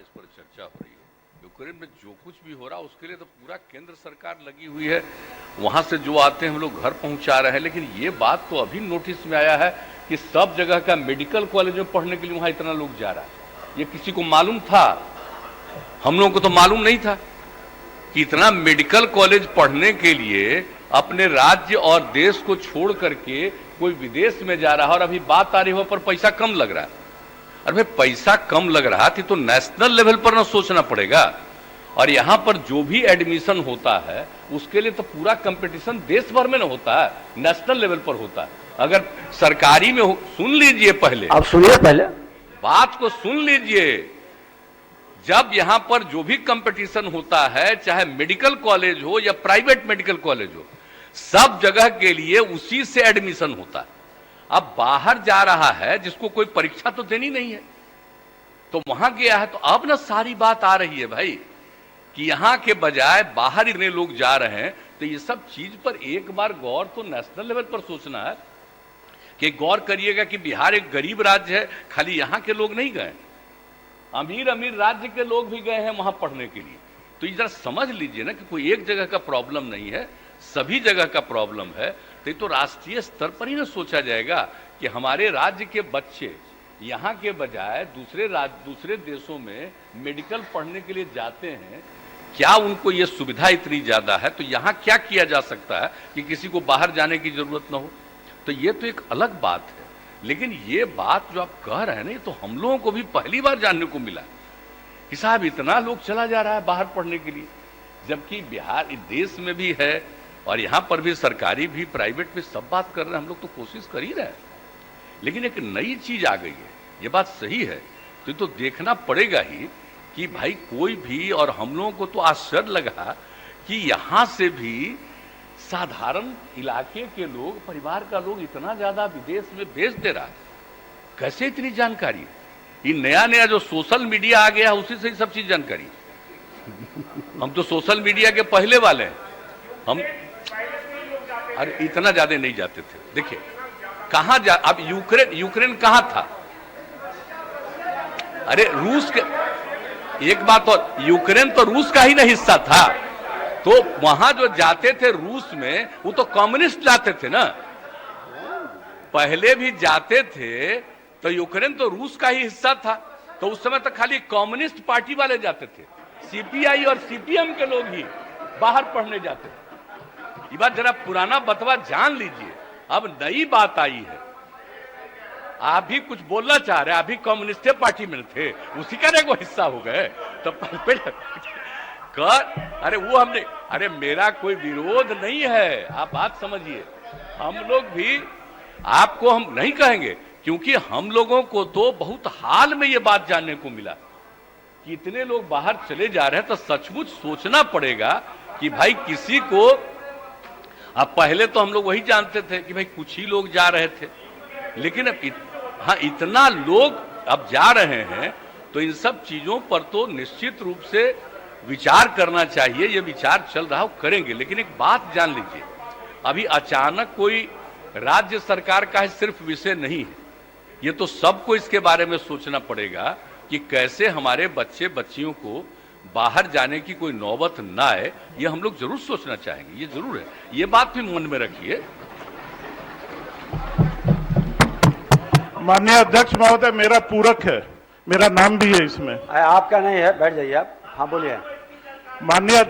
इस पर चर्चा हो रही है। यूक्रेन में जो कुछ भी हो रहा है उसके लिए तो पूरा केंद्र सरकार लगी हुई है। वहां से जो आते हैं हम लोग घर पहुंचा रहे हैं, लेकिन ये बात तो अभी नोटिस में आया है कि सब जगह का मेडिकल कॉलेज में पढ़ने के लिए वहां इतना लोग जा रहा है। ये किसी को मालूम था? हम लोगों को तो मालूम नहीं था कि इतना मेडिकल कॉलेज पढ़ने के लिए अपने राज्य और देश को छोड़ करके कोई विदेश में जा रहा है। और अभी बात आ रही हो पर पैसा कम लग रहा है। अरे भाई, पैसा कम लग रहा थी तो नेशनल लेवल पर ना सोचना पड़ेगा। और यहां पर जो भी एडमिशन होता है उसके लिए तो पूरा कंपटीशन देश भर में ना होता है, नेशनल लेवल पर होता है। अगर सरकारी में सुन लीजिए, पहले आप सुनिए, पहले बात को सुन लीजिए। जब यहां पर जो भी कंपटीशन होता है, चाहे मेडिकल कॉलेज हो या प्राइवेट मेडिकल कॉलेज हो, सब जगह के लिए उसी से एडमिशन होता है। अब बाहर जा रहा है जिसको कोई परीक्षा तो देनी नहीं है, तो वहां गया है, तो अब ना सारी बात आ रही है भाई कि यहां के बजाय बाहर इतने लोग जा रहे हैं। तो ये सब चीज पर एक बार गौर तो नेशनल लेवल पर सोचना है कि गौर करिएगा कि बिहार एक गरीब राज्य है, खाली यहां के लोग नहीं गए, अमीर अमीर राज्य के लोग भी गए हैं वहां पढ़ने के लिए। तो ये जरा समझ लीजिए ना कि कोई एक जगह का प्रॉब्लम नहीं है, सभी जगह का प्रॉब्लम है। तो ये तो राष्ट्रीय स्तर पर ही ना सोचा जाएगा कि हमारे राज्य के बच्चे यहाँ के बजाय दूसरे देशों में मेडिकल पढ़ने के लिए जाते हैं, क्या उनको ये सुविधा इतनी ज्यादा है तो यहाँ क्या किया जा सकता है कि किसी को बाहर जाने की जरूरत ना हो? तो ये तो एक अलग बात है। लेकिन ये बात जो आप कह रहे हैं ना, ये तो हम लोगों को भी पहली बार जानने को मिला कि साहब इतना लोग चला जा रहा है बाहर पढ़ने के लिए, जबकि बिहार देश में भी है और यहां पर भी सरकारी भी प्राइवेट भी सब बात कर रहे हैं। हम लोग तो कोशिश कर ही रहे हैं, लेकिन एक नई चीज आ गई है। ये बात सही है, तो देखना पड़ेगा ही कि भाई कोई भी, और हम लोगों को तो आश्चर्य लगा कि यहां से भी साधारण इलाके के लोग, परिवार का लोग इतना ज्यादा विदेश में भेज दे रहा है। कैसे इतनी जानकारी? ये नया नया जो सोशल मीडिया आ गया उसी से ही सब चीज जानकारी। हम तो सोशल मीडिया के पहले वाले हैं। हम अरे इतना ज्यादा नहीं जाते थे। देखिए कहां जा, अब यूक्रेन कहां था? अरे रूस के, एक बात और, यूक्रेन तो रूस का ही ना हिस्सा था। तो वहां जो जाते थे रूस में, वो तो कम्युनिस्ट जाते थे ना, पहले भी जाते थे। तो यूक्रेन तो रूस का ही हिस्सा था, तो उस समय तो खाली कम्युनिस्ट पार्टी वाले जाते थे, सीपीआई और सीपीएम के लोग ही बाहर पढ़ने जाते थे। ये बात जरा पुराना बतवा जान लीजिए। अब नई बात आई है। आप भी कुछ बोलना चाह रहे हैं, आप भी कम्युनिस्ट पार्टी में थे, उसी का ना वो हिस्सा हो गए। तो अरे वो हमने, अरे मेरा कोई विरोध नहीं है, आप बात समझिए। हम लोग भी आपको हम नहीं कहेंगे, क्योंकि हम लोगों को तो बहुत हाल में ये बात जानने को मिला कि इतने लोग बाहर चले जा रहे हैं। तो सचमुच सोचना पड़ेगा कि भाई किसी को, अब पहले तो हम लोग वही जानते थे कि भाई कुछ ही लोग जा रहे थे, लेकिन अब हाँ इतना लोग अब जा रहे हैं, तो इन सब चीजों पर तो निश्चित रूप से विचार करना चाहिए। ये विचार चल रहा हो, करेंगे। लेकिन एक बात जान लीजिए, अभी अचानक कोई राज्य सरकार का सिर्फ विषय नहीं है, ये तो सबको इसके बारे में सोचना पड़ेगा कि कैसे हमारे बच्चे बच्चियों को बाहर जाने की कोई नौबत ना आए। ये हम लोग जरूर सोचना चाहेंगे, ये जरूर है। ये बात भी मन में रखिए। माननीय अध्यक्ष महोदय, मेरा पूरक है, मेरा नाम भी है इसमें। आपका नहीं है, बैठ जाइए आप। हाँ बोलिए। माननीय